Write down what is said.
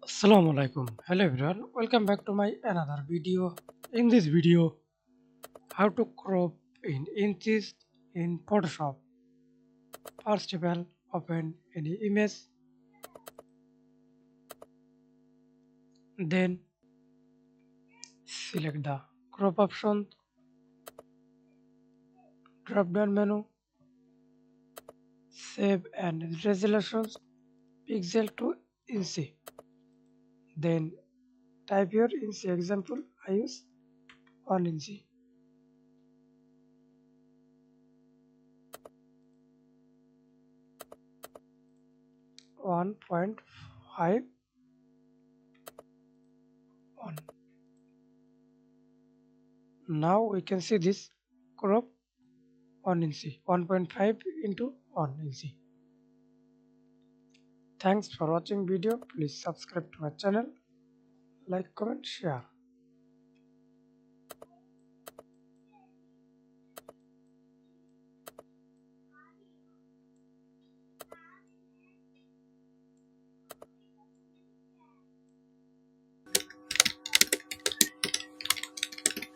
Assalamu alaikum. Hello everyone. Welcome back to my another video. In this video, how to crop in inches in Photoshop. First of all, open any image, then select the crop option, drop down menu, save and resolutions, pixel to inch. Then type your inch example. I use 1 inch, 1.5 on. Now we can see this crop 1 inch, 1.5 into 1 inch. Thanks for watching video. Please subscribe to my channel, like, comment, share.